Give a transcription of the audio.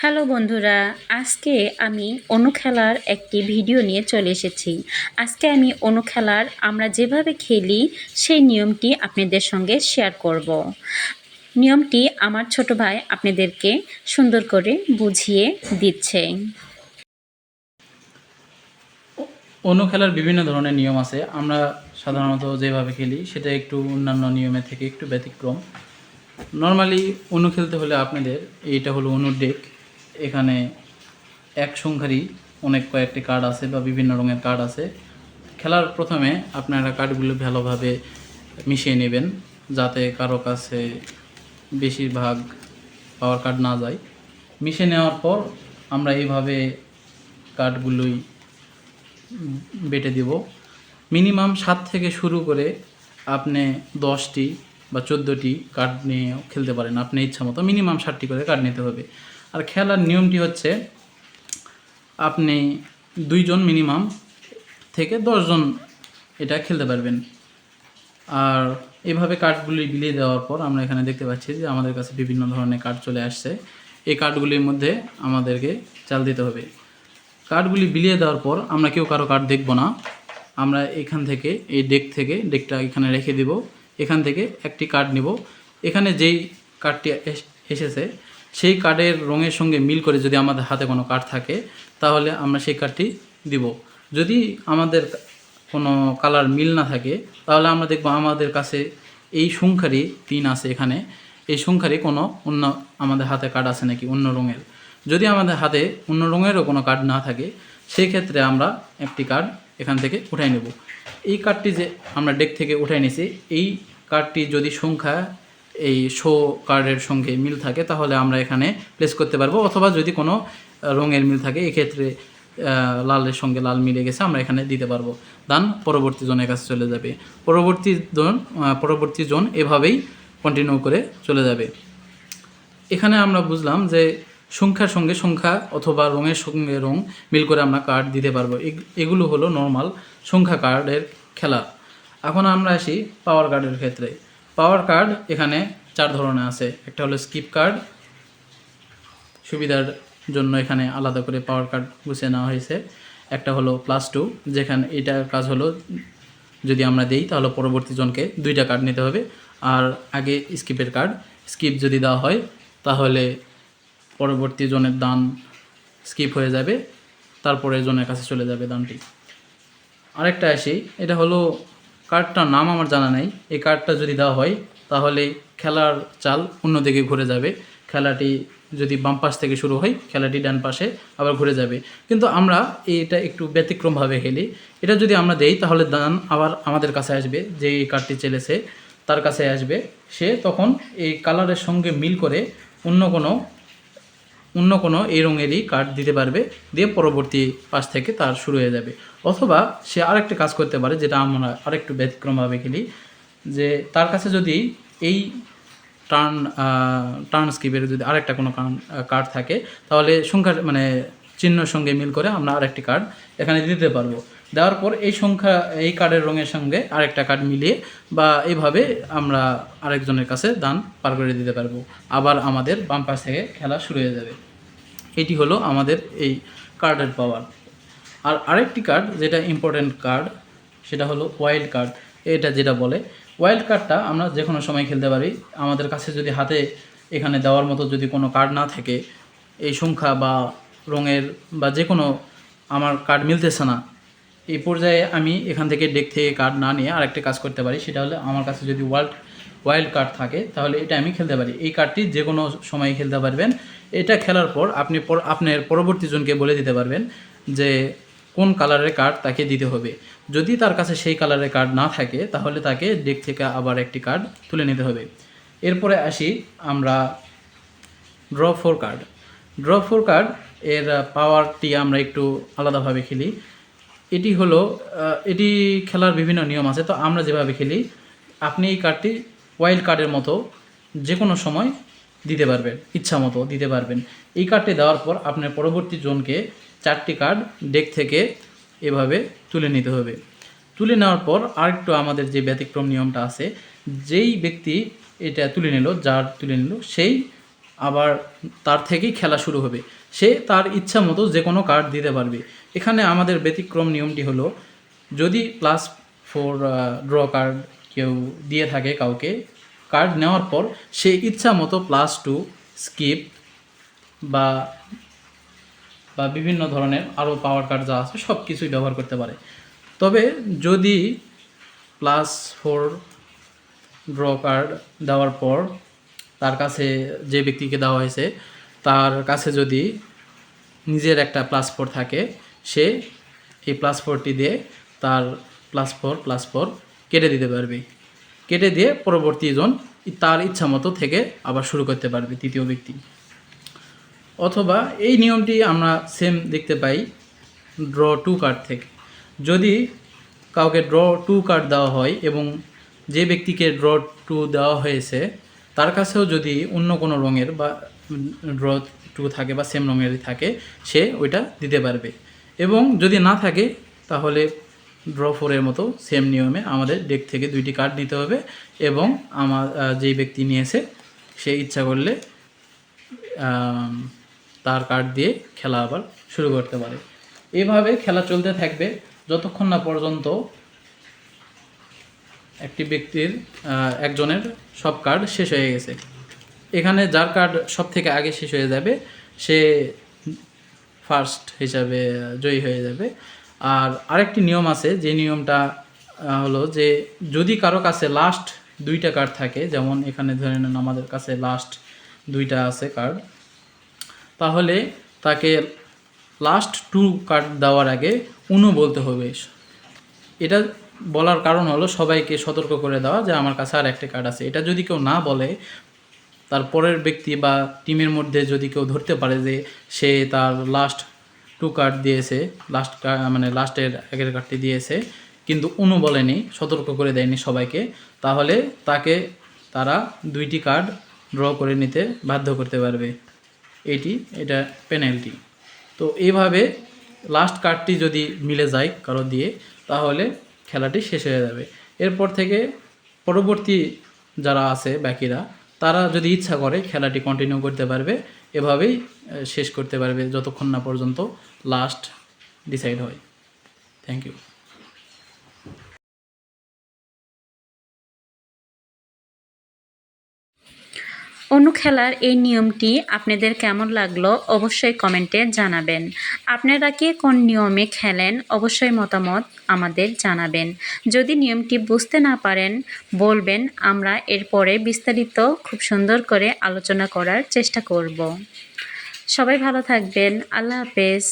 Hello বন্ধুরা, আজকে আমি অণু খেলার একটি ভিডিও নিয়ে চলে এসেছি। আজকে আমি অণু খেলার আমরা যেভাবে খেলি সেই নিয়মটি আপনাদের সঙ্গে শেয়ার করব। নিয়মটি আমার ছোট ভাই আপনাদেরকে সুন্দর করে বুঝিয়ে দিচ্ছে। অণু খেলার বিভিন্ন ধরনের নিয়ম আছে। আমরা সাধারণত যেভাবে খেলি সেটা একটু অন্যান্য নিয়মের থেকে একটু ব্যতিক্রম। নর্মালি অণু খেলতে হলে আপনাদের এইটা হলো অণুর ডেক। এখানে এক সংখ্যারই অনেক কয়েকটি কার্ড আছে বা বিভিন্ন রঙের কার্ড আছে। খেলার প্রথমে আপনারা কার্ডগুলো ভালোভাবে মিশিয়ে নেবেন, যাতে কারো কাছে বেশিরভাগ পাওয়ার কার্ড না যায়। মিশিয়ে নেওয়ার পর আমরা এইভাবে কার্ডগুলোই বেটে দিব। মিনিমাম 7 থেকে শুরু করে আপনি 10টি বা 14টি কার্ড নিয়ে খেলতে পারেন আপনি ইচ্ছা মতো। মিনিমাম 7টি করে কার্ড নিতে হবে। আর খেলার নিয়মটি হচ্ছে আপনি 2 জন মিনিমাম থেকে 10 জন এটা খেলতে পারবেন। আর এভাবে কার্ডগুলি বিলিয়ে দেওয়ার পর আমরা এখানে দেখতে পাচ্ছি যে আমাদের কাছে বিভিন্ন ধরনের কার্ড চলে আসছে। এই কার্ডগুলির মধ্যে আমাদেরকে চাল দিতে হবে। কার্ডগুলি বিলিয়ে দেওয়ার পর আমরা কেউ কারো কার্ড দেখব না। আমরা এখান থেকে এই ডেকটা এখানে রেখে দিব। এখান থেকে একটি কার্ড নেব। এখানে যেই কার্ডটি এসেছে সেই কার্ডের রঙের সঙ্গে মিল করে যদি আমাদের হাতে কোনো কার্ড থাকে তাহলে আমরা সেই কার্ডটি দিব। যদি আমাদের কোনো কালার মিল না থাকে তাহলে আমরা দেখব আমাদের কাছে এই সংখ্যারই 3 আছে। এখানে এই সংখ্যারই কোনো অন্য আমাদের হাতে কার্ড আছে নাকি অন্য রঙের। যদি আমাদের হাতে অন্য রঙেরও কোনো কার্ড না থাকে সেই ক্ষেত্রে আমরা একটি কার্ড এখান থেকে উঠাই নেব। এই কার্ডটি যে আমরা ডেক থেকে উঠাই নিয়েছি, এই কার্ডটি যদি সংখ্যা এই শো কার্ডের সঙ্গে মিল থাকে তাহলে আমরা এখানে প্লেস করতে পারবো, অথবা যদি কোনো রঙের মিল থাকে এক্ষেত্রে লালের সঙ্গে লাল মিলে গেছে আমরা এখানে দিতে পারবো। দান পরবর্তী জনের কাছে চলে যাবে। পরবর্তী জন এভাবেই কন্টিনিউ করে চলে যাবে। এখানে আমরা বুঝলাম যে সংখ্যার সঙ্গে সংখ্যা অথবা রঙের সঙ্গে রং মিল করে আমরা কার্ড দিতে পারবো। এগুলো হলো নর্মাল সংখ্যা কার্ডের খেলা। এখন আমরা আসি পাওয়ার কার্ডের ক্ষেত্রে। পাওয়ার কার্ড এখানে 4 ধরনের আছে। একটা হলো স্কিপ কার্ড, সুবিধার জন্য এখানে আলাদা করে পাওয়ার কার্ড গুছিয়ে নেওয়া হয়েছে। একটা হলো +2, যেখানে এটার কাজ হলো যদি আমরা দেই তাহলে পরবর্তী জনকে 2টা কার্ড নিতে হবে। আর আগে স্কিপের কার্ড, স্কিপ যদি দেওয়া হয় তাহলে পরবর্তী জনের দান স্কিপ হয়ে যাবে, তারপরে জনের কাছে চলে যাবে দানটি। আরেকটা আসি, এটা হলো কার্ডটার নাম আমার জানা নাই। এই কার্ডটা যদি দেওয়া হয় তাহলে খেলার চাল অন্যদিকে ঘুরে যাবে। খেলাটি যদি বাম পাশ থেকে শুরু হয় খেলাটি ডান পাশে আবার ঘুরে যাবে। কিন্তু আমরা এটা একটু ব্যতিক্রমভাবে খেলি। এটা যদি আমরা দেই তাহলে দান আবার আমাদের কাছে আসবে, যে এই কার্ডটি চেলেছে তার কাছে আসবে। সে তখন এই কালারের সঙ্গে মিল করে অন্য কোনো এই রঙেরই কার্ড দিতে পারবে, দিয়ে পরবর্তী পাশ থেকে তার শুরু হয়ে যাবে। অথবা সে আরেকটা কাজ করতে পারে, যেটা আমরা আরেকটু ব্যতিক্রমভাবে খেলি, যে তার কাছে যদি এই টার্ন স্কিপের যদি আরেকটা কোনো কার্ড থাকে তাহলে সংখ্যার চিহ্নের সঙ্গে মিল করে আমরা আরেকটি কার্ড এখানে দিতে পারবো। দেওয়ার পর এই কার্ডের রঙের সঙ্গে আরেকটা কার্ড মিলিয়ে বা এইভাবে আমরা আরেকজনের কাছে দান পার করে দিতে পারবো। আবার আমাদের বাম পাশ থেকে খেলা শুরু হয়ে যাবে। এটি হলো আমাদের এই কার্ডের পাওয়ার। আর আরেকটি কার্ড যেটা ইম্পর্টেন্ট কার্ড সেটা হলো ওয়াইল্ড কার্ড। এটা যেটা বলে ওয়াইল্ড কার্ডটা আমরা যে কোনো সময় খেলতে পারি। আমাদের কাছে যদি হাতে এখানে দেওয়ার মতো যদি কোনো কার্ড না থাকে, এই সংখ্যা বা রঙের বা যে কোনো আমার কার্ড মিলতেছে না, এই পর্যায়ে আমি এখান থেকে ডেক থেকে কার্ড না নিয়ে আরেকটা কাজ করতে পারি। সেটা হলো আমার কাছে যদি ওয়াইল্ড কার্ড থাকে তাহলে এটা আমি খেলতে পারি। এই কার্ডটি যে কোনো সময় খেলতে পারবেন। এটা খেলার পর আপনি আপনার পরবর্তী জনকে বলে দিতে পারবেন যে কোন কালারের কার্ড তাকে দিতে হবে। যদি তার কাছে সেই কালারের কার্ড না থাকে তাহলে তাকে ডেক থেকে আবার একটি কার্ড তুলে নিতে হবে। এরপরে আসি আমরা ড্র 4 কার্ড। ড্র 4 কার্ড এর পাওয়ারটি আমরা একটু আলাদাভাবে খেলি। এটি খেলার বিভিন্ন নিয়ম আছে। তো আমরা যেভাবে খেলি, আপনি এই কার্ডটি ওয়াইল্ড কার্ডের মতো যে কোনো সময় দিতে পারবেন, ইচ্ছা মতো দিতে পারবেন। এই কার্ডটি দেওয়ার পর আপনার পরবর্তী জনকে 4টি কার্ড ডেক থেকে এভাবে তুলে নিতে হবে। তুলে নেওয়ার পর আরেকটু আমাদের যে ব্যতিক্রম নিয়মটা আছে, যেই ব্যক্তি এটা তুলে নিল, যার তুলে নিল সেই আবার তার থেকেই খেলা শুরু হবে। সে তার ইচ্ছা মতো যে কোনো কার্ড দিতে পারবে। এখানে আমাদের ব্যতিক্রম নিয়মটি হলো, যদি +4 ড্র কার্ড কেউ দিয়ে থাকে কাউকে, কার্ড নেওয়ার পর সে ইচ্ছা মতো +2 স্কিপ বা বা বিভিন্ন ধরনের আরও পাওয়ার কার্ড যা আছে সব কিছুই ব্যবহার করতে পারে। তবে যদি +4 ড্র কার্ড দেওয়ার পর তার কাছে, যে ব্যক্তিকে দেওয়া হয়েছে তার কাছে যদি নিজের একটা +4 থাকে, সে এই +4টি দিয়ে তার +4 কেটে দিতে পারবে। কেটে দিয়ে পরবর্তী জন তার ইচ্ছা মতো থেকে আবার শুরু করতে পারবে, তৃতীয় ব্যক্তি। অথবা এই নিয়মটি আমরা সেম দেখতে পাই ড্র 2 কার্ড থেকে। যদি কাউকে ড্র 2 কার্ড দেওয়া হয় এবং যে ব্যক্তিকে ড্র 2 দেওয়া হয়েছে তার কাছেও যদি অন্য কোনো রঙের বা ড্র 2 থাকে বা সেম রঙেরই থাকে, সে ওইটা দিতে পারবে। এবং যদি না থাকে তাহলে ড্র 4-এর মতো সেম নিয়মে আমাদের ডেক থেকে 2টি কার্ড নিতে হবে এবং যেই ব্যক্তি নিয়েছে সে ইচ্ছা করলে তার কার্ড দিয়ে খেলা আবার শুরু করতে পারে। এইভাবে খেলা চলতে থাকবে যতক্ষণ না পর্যন্ত একটি ব্যক্তির একজনের সব কার্ড শেষ হয়ে গেছে। এখানে যার কার্ড সব থেকে আগে শেষ হয়ে যাবে সে ফার্স্ট হিসাবে জয়ী হয়ে যাবে। আর আরেকটি নিয়ম আছে, যে নিয়মটা হলো যে যদি কারো কাছে লাস্ট 2টা কার্ড থাকে, যেমন এখানে ধরে নেন আমাদের কাছে লাস্ট 2টা আছে কার্ড, তাহলে তাকে লাস্ট 2 কার্ড দেওয়ার আগে উনো বলতে হবে। এটা বলার কারণ হলো সবাইকে সতর্ক করে দেওয়া যে আমার কাছে আর একটা কার্ড আছে। এটা যদি কেউ না বলে, তার পরের ব্যক্তি বা টিমের মধ্যে যদি কেউ ধরতে পারে যে সে তার লাস্ট 2 কার্ড দিয়েছে, মানে লাস্টের আগের কার্ডটি দিয়েছে কিন্তু উনো বলেনি, সতর্ক করে দেয়নি সবাইকে, তাহলে তারা 2টি কার্ড ড্র করে নিতে বাধ্য করতে পারবে। এটা পেনাল্টি। তো এইভাবে লাস্ট কার্ডটি যদি মিলে যায় কারো দিয়ে, তাহলে খেলাটি শেষ হয়ে যাবে। এরপর থেকে পরবর্তী যারা আছে বাকিরা, তারা যদি ইচ্ছা করে খেলাটি কন্টিনিউ করতে পারবে, এভাবেই শেষ করতে পারবে যতক্ষণ না পর্যন্ত লাস্ট ডিসাইড হয়। Thank you. অন্য খেলার এই নিয়মটি আপনাদের কেমন লাগলো অবশ্যই কমেন্টে জানাবেন। আপনারা কে কোন নিয়মে খেলেন অবশ্যই মতামত আমাদের জানাবেন। যদি নিয়মটি বুঝতে না পারেন বলবেন, আমরা এরপরে বিস্তারিত খুব সুন্দর করে আলোচনা করার চেষ্টা করব। সবাই ভালো থাকবেন। আল্লাহ হাফেজ।